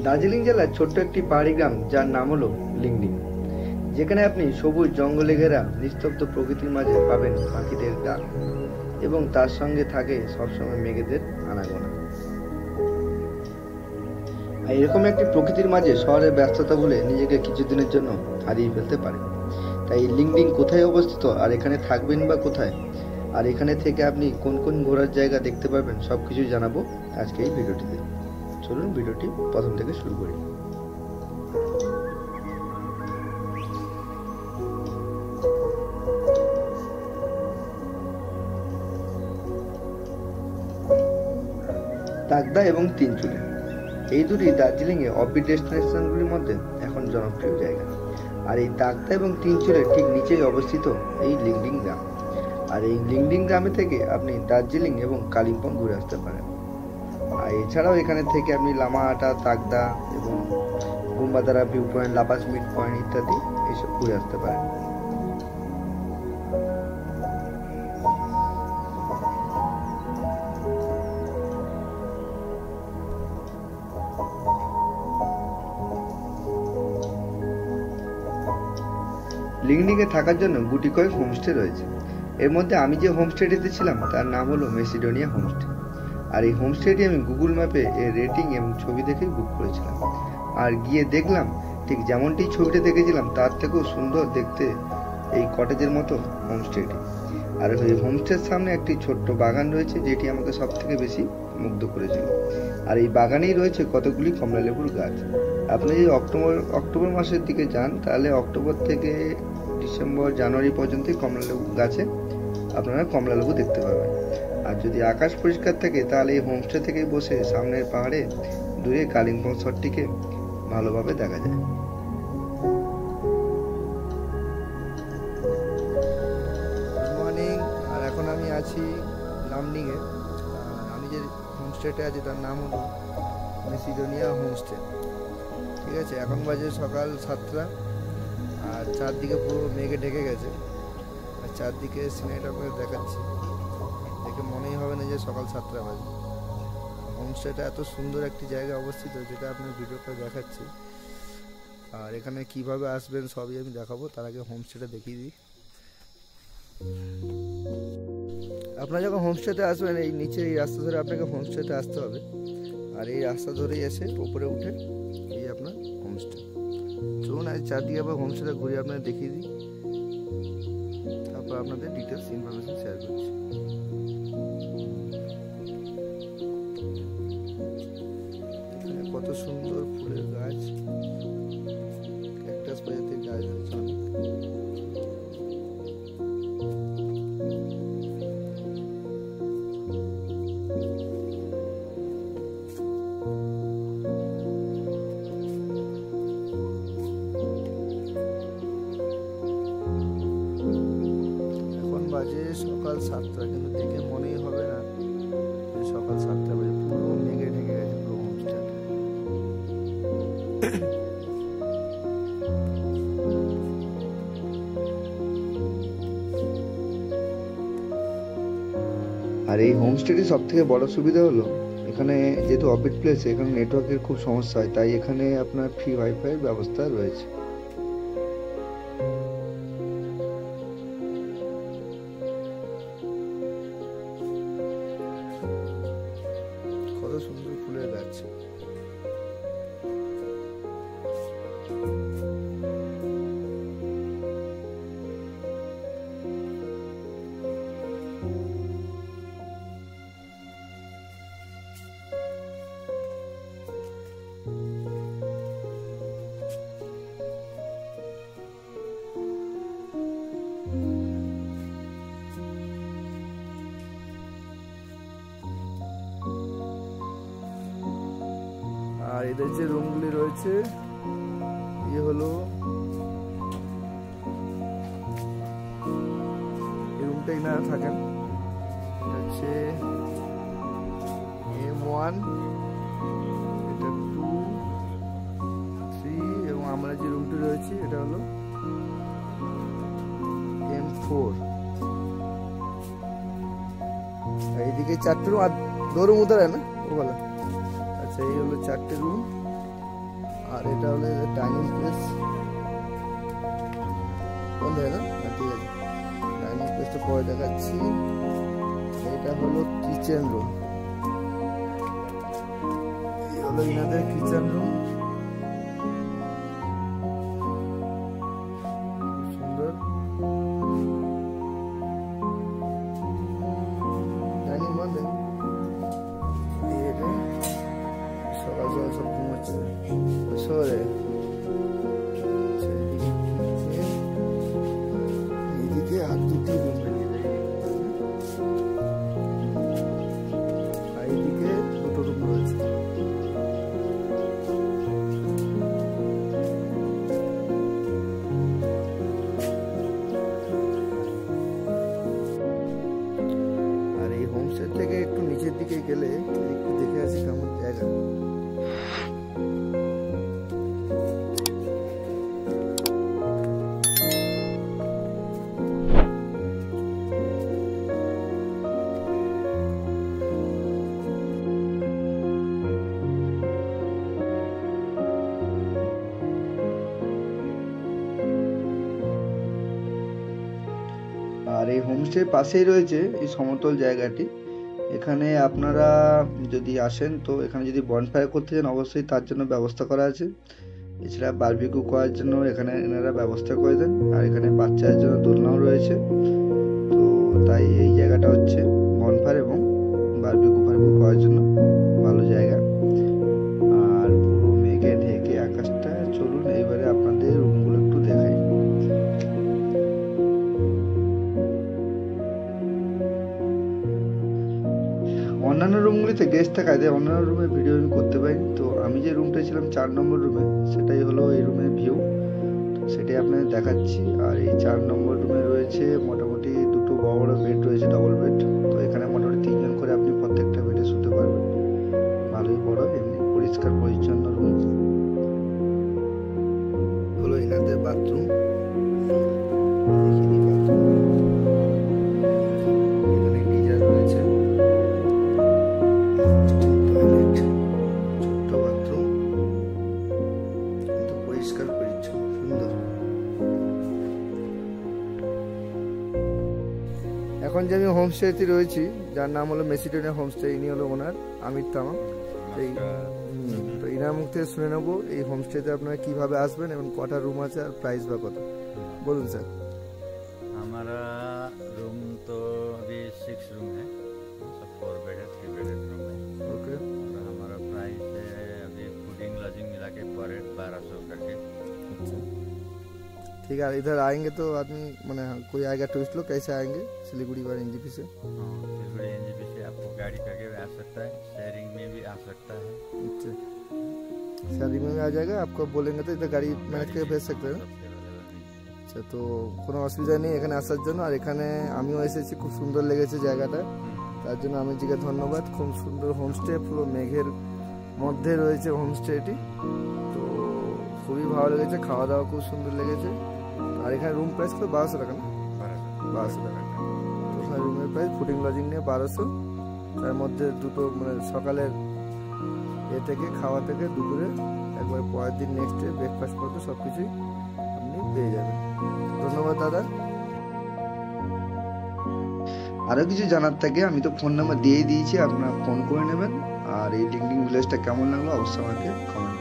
দার্জিলিং জেলার ছোট্ট একটি পাহাড়ি গ্রাম যার নাম হলো লিংডিং, যেখানে আপনি সবুজ জঙ্গলে ঘেরা নিস্তব্ধ প্রকৃতির মাঝে পাবেন পাখিদের ডাক এবং তার সঙ্গে থাকে সবসময় মেঘেদের আনাগোনা। আর এরকম একটি প্রকৃতির মাঝে শহরের ব্যস্ততা ভুলে নিজেকে কিছুদিনের জন্য হারিয়ে ফেলতে পারে। তাই লিংডিং কোথায় অবস্থিত, আর এখানে থাকবেন বা কোথায়, আর এখানে থেকে আপনি কোন কোন ঘোরার জায়গা দেখতে পারবেন, সবকিছু জানাবো আজকে এই ভিডিওটিতে। চলুন ভিডিওটি প্রথম থেকে শুরু করি। তাকদা এবং তিনচুলে, এই দুটি দার্জিলিংয়ে অফবিট ডেস্টিনেশনগুলির মধ্যে এখন জনপ্রিয় জায়গা। আর এই তাকদা এবং তিনচুলের ঠিক নিচেই অবস্থিত এই লিংডিং গ্রাম। আর এই লিংডিং গ্রামে থেকে আপনি দার্জিলিং এবং কালিম্পং ঘুরে আসতে পারেন। আর এছাড়াও এখানে থেকে আপনি লামাহাটা, তাকদা এবং বুম্বাদারা view point, La Paz mid point ইত্যাদি এইসব ঘুরে আসতে পারেন। লিংডিংয়ে থাকার জন্য গুটি কয়েক হোমস্টে রয়েছে। এর মধ্যে আমি যে হোমস্টেটিতে ছিলাম তার নাম হলো মেসিডোনিয়া হোমস্টে। আর এই হোমস্টেটি আমি গুগল ম্যাপে এর রেটিং এবং ছবি দেখেই বুক করেছিলাম। আর গিয়ে দেখলাম ঠিক যেমনটি ছবিতে দেখেছিলাম তার থেকেও সুন্দর দেখতে এই কটেজের মতো হোমস্টেটি। আর এই হোমস্টের সামনে একটি ছোট্ট বাগান রয়েছে, যেটি আমাকে সব থেকে বেশি মুগ্ধ করেছিল। আর এই বাগানেই রয়েছে কতগুলি কমলালেবুর গাছ। আপনি যদি অক্টোবর মাসের দিকে যান, তাহলে অক্টোবর থেকে ডিসেম্বর, জানুয়ারি পর্যন্ত কমলালেবু গাছে আপনারা কমলালেবু দেখতে পাবেন। আর যদি আকাশ পরিষ্কার থাকে, তাহলে এই হোমস্টে থেকেই বসে সামনের পাহাড়ে দূরে কালিম্পং শহরটিকে ভালোভাবে দেখা যায়। Good morning. আর এখন আমি আছি লামডিংয়ে। আমি যে হোমস্টেতে আছি তার নাম হলো মেসিডোনিয়া হোমস্টে। ঠিক আছে, এখন বাজে সকাল 7টা। আর চারদিকে পুরো মেঘে ঢেকে গেছে। আর চারদিকে সিনারিটা আপনাকে দেখাচ্ছি, দেখে মনেই হবে না যে সকাল 7টা বাজে। হোমস্টেটা এত সুন্দর একটি জায়গায় অবস্থিত, যেটা আপনার ভিডিওটা দেখাচ্ছি। আর এখানে কিভাবে আসবেন সবই আমি দেখাবো। তার আগে হোমস্টেটা দেখিয়ে দিই। আপনারা যখন হোমস্টেতে আসবেন, এই নিচে এই রাস্তা ধরে আপনাকে হোমস্টেতে আসতে হবে। আর এই রাস্তা ধরেই এসে উপরে উঠে এই আপনার হোমস্টে। চলুন আজ চারদিকে আবার হোমস্টেটা ঘুরে আপনাদের দেখিয়ে দিই, তারপর আপনাদের ডিটেলস ইনফরমেশন শেয়ার করছি। এখানে কত সুন্দর ফুলের গাছ, ক্যাকটাস প্রজাতির গাছ রয়েছে অনেক। বাজে সকাল 7টা, কিন্তু দেখে মনেই হবে না যে সকাল 7টা বাজে। পুরো মেঘে ঢেকে গেছে পুরো হোমস্টে। আর এই হোমস্টেটির সব থেকে বড় সুবিধা হলো, এখানে যেহেতু অফবিট প্লেস, এখানে নেটওয়ার্কের খুব সমস্যা হয়, তাই এখানে আপনার ফ্রি ওয়াইফাই ব্যবস্থা রয়েছে। কত সুন্দর ফুলের গাছ। আর এদের যে রুমগুলি রয়েছে, এই হলো এই রুমটা এনারা থাকেন। এটা হচ্ছে M1, এটা 2, 3 এবং আমরা যে রুমটি রয়েছি এটা হলো M4। এইদিকে 4টে রুম, আর 2 रूम उधर है ना वो वाला। अच्छा ये हलो 4টে রুম। আর এটা হলো ডাইনিং প্লেস, বন্ধ হয় না? ঠিক আছে, ডাইনিং প্লেসটা পরে দেখাচ্ছি। এটা হলো কিচেন রুম, এই হলো ইনাদের কিচেন রুম, সুন্দর। ডাইনিং বন্ধ, সকাল সকাল সব ঘুমাচ্ছে শহরে। এদিকে আর দুটি রুম, আর এইদিকে দুটো রুম রয়েছে। আর এই হোমস্টে থেকে একটু নিচের দিকে গেলে একটু দেখে আসি কেমন জায়গা। আর এই হোমস্টের পাশেই রয়েছে এই সমতল জায়গাটি। এখানে আপনারা যদি আসেন তো এখানে যদি বনফায়ার করতে চান অবশ্যই তার জন্য ব্যবস্থা করা আছে। এছাড়া বারবিকিউ করার জন্য এখানে এনারা ব্যবস্থা করে দেন। আর এখানে বাচ্চাদের জন্য দোলনাও রয়েছে। তো তাই এই জায়গাটা হচ্ছে বনফায়ার এবং বারবিকিউ করার জন্য ভালো জায়গা। আর পুরো মেঘে ঢেকে আকাশটা। চলুন এবারে আপনাদের রুমগুলো একটু দেখাই। অন্যান্য রুমগুলিতে গেস্ট থাকায় অন্যান্য রুমের ভিডিও আমি করতে পারিনি। তো আমি যে রুমটা ছিলাম 4 নম্বর রুমে, সেটাই হলো এই রুমের ভিউ, সেটাই আপনাদের দেখাচ্ছি। আর এই 4 নম্বর রুমে রয়েছে মোটামুটি দুটো বড় বড় বেড রয়েছে, ডবল বেড। তো এখানে মোটামুটি 3 জন করে আপনি প্রত্যেকটা বেডে শুতে পারবেন। ভালোই বড়, এমনি পরিষ্কার পরিচ্ছন্ন রুম। হলো এনাদের বাথরুম, এখানে গিজার রয়েছে, টয়লেট, ছোট্ট বাথরুম, কিন্তু পরিষ্কার পরিচ্ছন্ন সুন্দর। এখন যে আমি হোমস্টেতে রয়েছি, যার নাম হলো মেসিডোনিয়া হোমস্টে, ইনি হলো ওনার আমির তামাং। তো ইনার মুখ থেকে শুনে নেবো এই হোমস্টেতে আপনারা কিভাবে আসবেন এবং কটা রুম আছে আর প্রাইস বা কত। बोलूँ सर। हमारा रूम तो अभी 6 रूम है, सब 4 बेड है, 3 बेडेड रूम है। ओके। और हमारा प्राइस है अभी फूडिंग लॉजिंग मिला के पर हेड 1200 करके। ठीक है, इधर आएंगे तो आदमी मैंने कोई आएगा टूरिस्ट लोग कैसे आएंगे सिलीगुड़ी और एनजीपी से? सिलीगुड़ी एनजीपी से आपको गाड़ी करके आ सकता है, शेयरिंग में भी आ सकता है। अच्छा, शेयरिंग में भी आ जाएगा, आपको बोलेंगे तो इधर गाड़ी मैनेज करके भेज सकते हैं। আচ্ছা, তো কোনো অসুবিধা নেই এখানে আসার জন্য। আর এখানে আমিও এসেছি, খুব সুন্দর লেগেছে জায়গাটা, তার জন্য আমিজিকে ধন্যবাদ। খুব সুন্দর হোমস্টে, পুরো মেঘের মধ্যে রয়েছে হোমস্টেটি, তো খুবই ভালো লেগেছে। খাওয়া দাওয়া খুব সুন্দর লেগেছে। আর এখানে রুম প্রাইস তো 1200 টাকা না? 1200 টাকা। তো ওখানে রুমের প্রাইস ফুডিং লজিং নিয়ে 1200, তার মধ্যে দুটো মানে সকালের থেকে খাওয়া থেকে দুপুরে একবার পরের দিন নেক্সট ডে ব্রেকফাস্ট পর্যন্ত সব কিছুই আপনি পেয়ে যাবেন। ধন্যবাদ দাদা। আরও কিছু জানার থাকে আমি তো ফোন নাম্বার দিয়েই দিয়েছি, আপনারা ফোন করে নেবেন। আর এই লিঙ্কিং ভিলেজটা কেমন লাগলো অবশ্যই আমাকে কমেন্ট